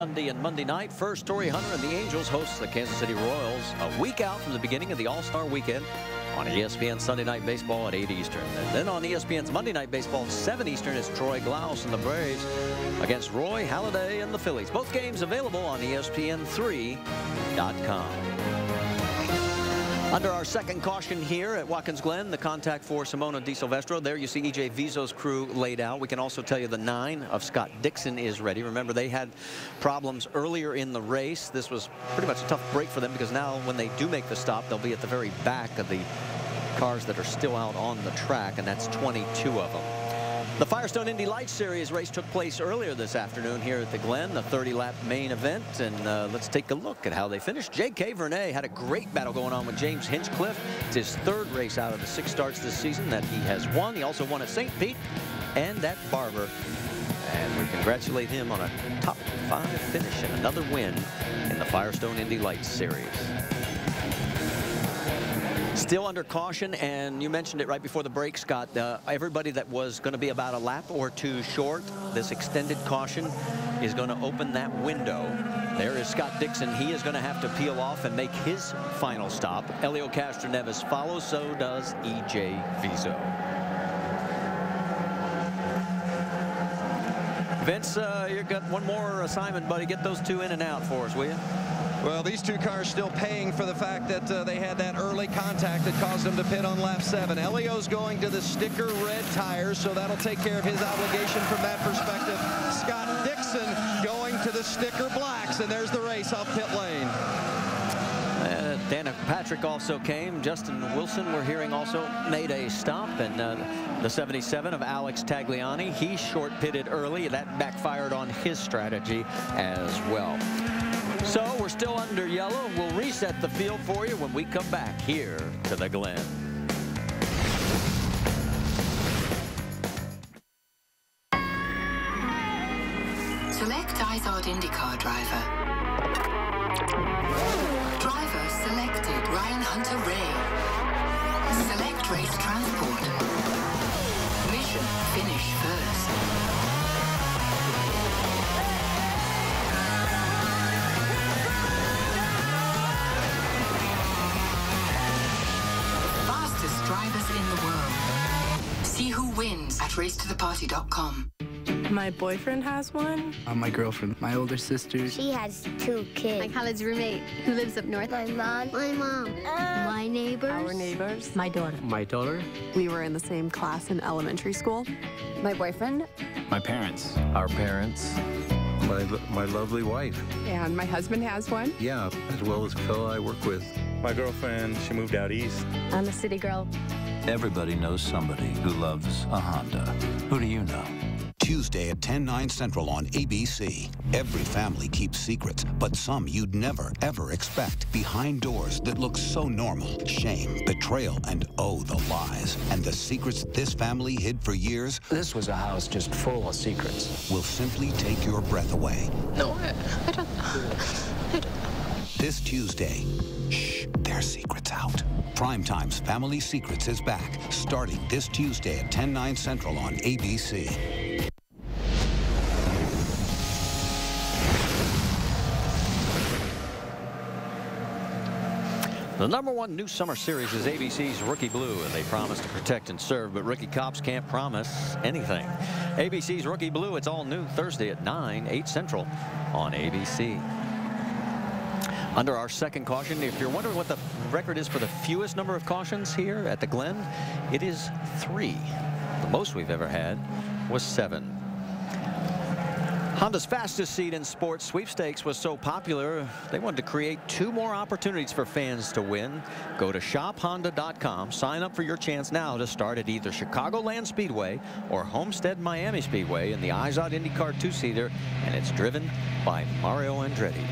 Sunday and Monday night. First, Torrey Hunter and the Angels host the Kansas City Royals a week out from the beginning of the All-Star Weekend on ESPN Sunday Night Baseball at 8 Eastern. And then on ESPN's Monday Night Baseball 7 Eastern is Troy Glaus and the Braves against Roy Halladay and the Phillies. Both games available on ESPN3.com. Under our second caution here at Watkins Glen, the contact for Simona Di Silvestro. There you see E.J. Vizo's crew laid out. We can also tell you the 9 of Scott Dixon is ready. Remember, they had problems earlier in the race. This was pretty much a tough break for them because now when they do make the stop, they'll be at the very back of the cars that are still out on the track, and that's 22 of them. The Firestone Indy Lights Series race took place earlier this afternoon here at the Glen, the 30-lap main event, and let's take a look at how they finished. J.K. Vernet had a great battle going on with James Hinchcliffe. It's his 3rd race out of the 6 starts this season that he has won. He also won at St. Pete and at Barber, and we congratulate him on a top 5 finish and another win in the Firestone Indy Lights Series. Still under caution, and you mentioned it right before the break, Scott. Everybody that was going to be about a lap or 2 short, this extended caution is going to open that window. There is Scott Dixon. He is going to have to peel off and make his final stop. Helio Castroneves follows, so does E.J. Vizo. Vince, you've got one more assignment, buddy. Get those 2 in and out for us, will you? Well, these 2 cars still paying for the fact that they had that early contact that caused them to pit on lap 7. Helio's going to the sticker red tires, so that'll take care of his obligation from that perspective. Scott Dixon going to the sticker blacks, and there's the race off pit lane. Dana Patrick also came. Justin Wilson, we're hearing, also made a stop. And the 77 of Alex Tagliani, he short pitted early. That backfired on his strategy as well. So we're still under yellow. We'll reset the field for you when we come back here to the Glen. Select IZOD IndyCar driver. Driver selected Ryan Hunter-Reay. Select race transport. Mission finish first. Drivers in the world. See who wins at racetotheparty.com. My boyfriend has one. My girlfriend, my older sister. She has 2 kids. My college roommate who lives up north. My mom. My mom. My neighbors. Our neighbors. My daughter. My daughter. We were in the same class in elementary school. My boyfriend. My parents. Our parents. My lovely wife. And my husband has one. Yeah, as well as a fellow I work with. My girlfriend, she moved out east. I'm a city girl. Everybody knows somebody who loves a Honda. Who do you know? Tuesday at 10/9 Central on ABC. Every family keeps secrets, but some you'd never, ever expect. Behind doors that look so normal. Shame, betrayal, and oh, the lies. And the secrets this family hid for years. This was a house just full of secrets. Will simply take your breath away. No, I don't. This Tuesday, shh, their secret's out. Primetime's Family Secrets is back, starting this Tuesday at 10/9 Central on ABC. The #1 new summer series is ABC's Rookie Blue, and they promise to protect and serve, but rookie cops can't promise anything. ABC's Rookie Blue, it's all new Thursday at 9, 8 Central on ABC. Under our second caution, if you're wondering what the record is for the fewest number of cautions here at the Glen, it is 3. The most we've ever had was 7. Honda's fastest seat in sports sweepstakes was so popular, they wanted to create 2 more opportunities for fans to win. Go to shophonda.com, sign up for your chance now to start at either Chicagoland Speedway or Homestead Miami Speedway in the IZOD IndyCar 2-seater, and it's driven by Mario Andretti.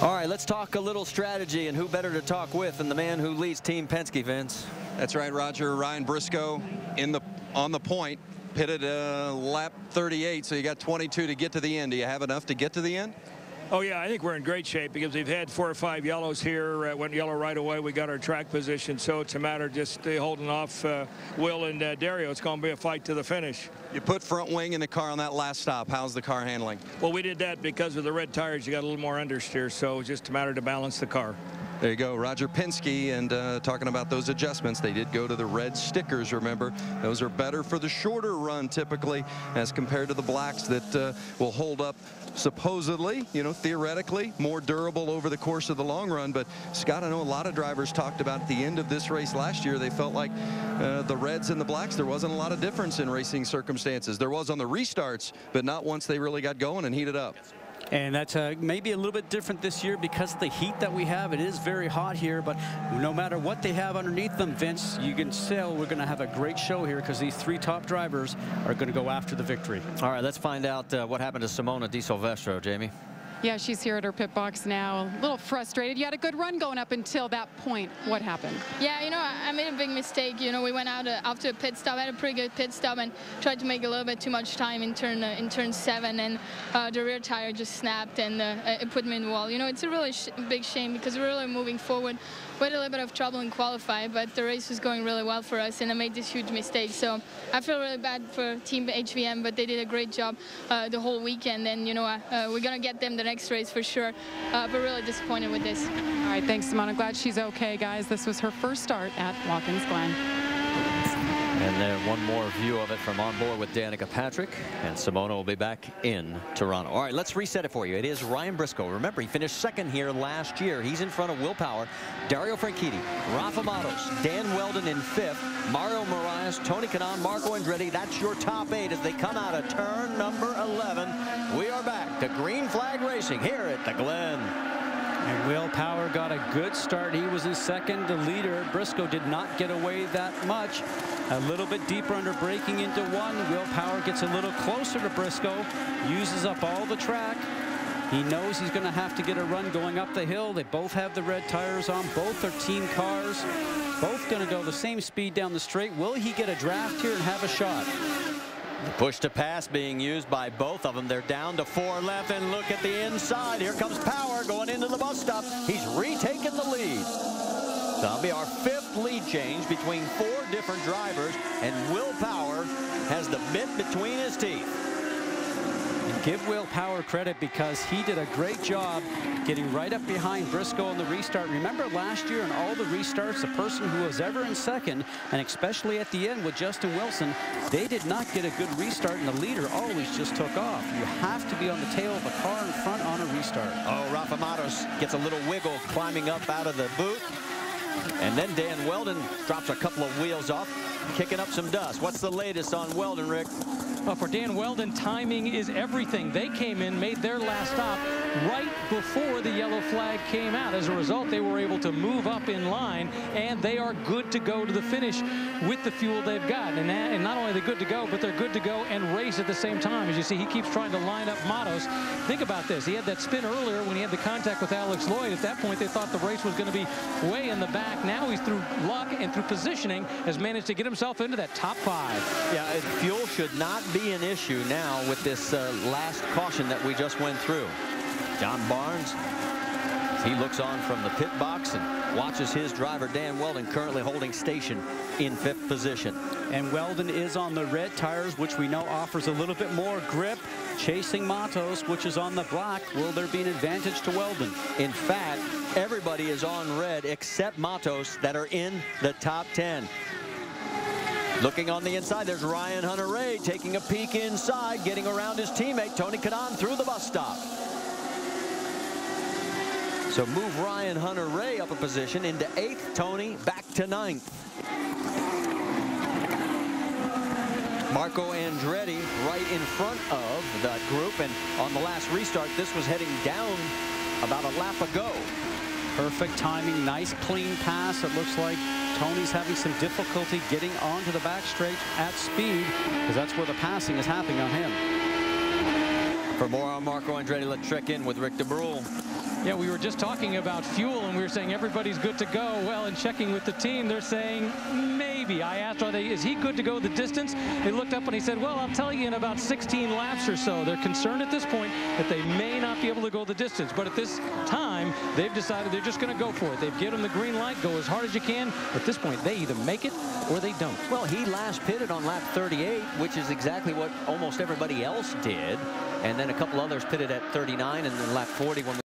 All right, let's talk a little strategy, and who better to talk with than the man who leads Team Penske, Vince. That's right, Roger. Ryan Briscoe on the point, pitted lap 38, so you got 22 to get to the end. Do you have enough to get to the end? Oh, yeah, I think we're in great shape because we've had 4 or 5 yellows here. Went yellow right away. We got our track position, so it's a matter of just holding off Will and Dario. It's going to be a fight to the finish. You put front wing in the car on that last stop. How's the car handling? Well, we did that because of the red tires. You got a little more understeer, so it's just a matter to balance the car. There you go, Roger Penske, and talking about those adjustments, they did go to the red stickers, remember. Those are better for the shorter run typically as compared to the blacks that will hold up supposedly, you know, theoretically more durable over the course of the long run. But Scott, I know a lot of drivers talked about at the end of this race last year, they felt like the reds and the blacks, there wasn't a lot of difference in racing circumstances. There was on the restarts, but not once they really got going and heated up. And that's maybe a little bit different this year because of the heat that we have. It is very hot here, but no matter what they have underneath them, Vince, you can tell we're going to have a great show here because these 3 top drivers are going to go after the victory. All right, let's find out what happened to Simona Di Silvestro, Jamie. Yeah, she's here at her pit box now, a little frustrated. You had a good run going up until that point. What happened? Yeah, you know, I made a big mistake. You know, we went out after a pit stop. I had a pretty good pit stop and tried to make a little bit too much time in turn 7, and the rear tire just snapped, and it put me in the wall. You know, it's a really big shame because we're really moving forward. We had a little bit of trouble in qualify, but the race was going really well for us, and I made this huge mistake. So I feel really bad for Team HVM, but they did a great job the whole weekend, and you know, we're gonna get them the next race for sure, but really disappointed with this. All right, thanks, Simona. Glad she's okay, guys. This was her first start at Watkins Glen. And then one more view of it from on board with Danica Patrick, and Simona will be back in Toronto. All right, let's reset it for you. It is Ryan Briscoe. Remember, he finished 2nd here last year. He's in front of Will Power, Dario Franchitti, Rafa Matos, Dan Weldon in 5th, Mario Moraes, Tony Kanaan, Marco Andretti. That's your top 8 as they come out of turn number 11. We are back to green flag racing here at the Glen. And Will Power got a good start. He was in 2nd. The leader, Briscoe, did not get away that much. A little bit deeper under braking into 1. Will Power gets a little closer to Briscoe, uses up all the track. He knows he's going to have to get a run going up the hill. They both have the red tires on. Both are team cars. Both going to go the same speed down the straight. Will he get a draft here and have a shot? The push to pass being used by both of them. They're down to 4 left, and look at the inside. Here comes Power going into the bus stop. He's retaken the lead. That'll be our 5th lead change between 4 different drivers, and Will Power has the bit between his teeth. And give Will Power credit because he did a great job getting right up behind Briscoe in the restart. Remember last year in all the restarts, the person who was ever in 2nd, and especially at the end with Justin Wilson, they did not get a good restart, and the leader always just took off. You have to be on the tail of a car in front on a restart. Oh, Rafa Matos gets a little wiggle climbing up out of the boot. And then Dan Weldon drops a couple of wheels off, kicking up some dust. What's the latest on Weldon, Rick? Well, for Dan Weldon, timing is everything. They came in, made their last stop right before the yellow flag came out. As a result, they were able to move up in line, and they are good to go to the finish with the fuel they've got. And not only are they good to go, but they're good to go and race at the same time. As you see, he keeps trying to line up Matos. Think about this. He had that spin earlier when he had the contact with Alex Lloyd. At that point, they thought the race was going to be way in the back. Now he's through luck and through positioning has managed to get himself into that top 5. Yeah, fuel should not be an issue now with this last caution that we just went through. John Barnes, he looks on from the pit box and watches his driver Dan Weldon currently holding station in 5th position. And Weldon is on the red tires, which we know offers a little bit more grip. Chasing Matos, which is on the black. Will there be an advantage to Weldon? In fact, everybody is on red except Matos that are in the top 10. Looking on the inside, there's Ryan Hunter-Reay taking a peek inside, getting around his teammate Tony Kanaan through the bus stop. So move Ryan Hunter-Reay up a position into 8th, Tony back to 9th. Marco Andretti right in front of that group, and on the last restart, this was heading down about a lap ago. Perfect timing, nice clean pass. It looks like Tony's having some difficulty getting onto the back straight at speed, because that's where the passing is happening on him. For more on Marco Andretti, let's check in with Rick DeBrule. Yeah, we were just talking about fuel, and we were saying everybody's good to go. Well, in checking with the team, they're saying maybe. I asked, is he good to go the distance? He looked up and he said, well, I'll tell you in about 16 laps or so. They're concerned at this point that they may not be able to go the distance. But at this time, they've decided they're just going to go for it. They've given them the green light, go as hard as you can. At this point, they either make it or they don't. Well, he last pitted on lap 38, which is exactly what almost everybody else did. And then a couple others pitted at 39, and then lap 40 when